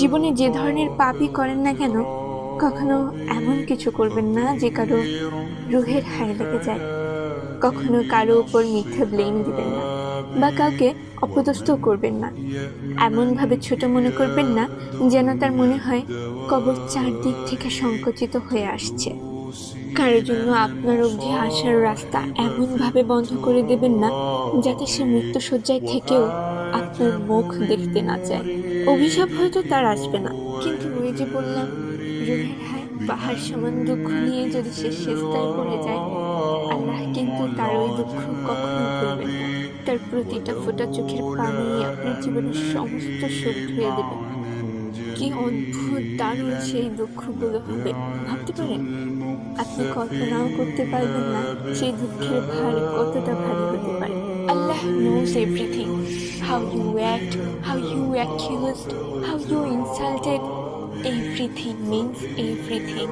জীবনে যে ধরনের পাপই করেন না কেন, কখনো এমন কিছু করবেন না যে কারো রুহের হায় লেগে যায়। কখনো কারো উপর মিথ্যে ব্লেম দিবেন না, বা কাউকে অপদস্থ করবেন না। এমনভাবে ছোট মনে করবেন না যেন তার মনে হয় কবর চারদিক থেকে সংকুচিত হয়ে আসছে। কারোর জন্য আপনার অবধি আসার রাস্তা এমনভাবে বন্ধ করে দেবেন না যাতে সে মৃত্যুশয্যায় থেকেও আপনার মুখ দেখতে না চায়। অভিশাপ হয়তো তার আসবে না, কিন্তু ওই যে বললাম, রুহের হায় পাহাড় সমান দুঃখ নিয়ে যদি সে সেজদায় পড়ে যায়, আল্লাহ কিন্তু তার ওই দুঃখ কখনো ভুলবেন না। তার প্রতিটা ফোঁটা চোখের পানি আপনার জীবনের সমস্ত সুখ ধুয়ে দেবে। কি অদ্ভুত দারুণ সেই দুঃখগুলো হবে, ভাবতে পারেন? আপনি কল্পনাও করতে পারবেন না সেই দুঃখের ভার কতটা ভারী হতে পারে। আল্লাহ knows everything. How you act, how you accused, how you insulted. Everything means everything.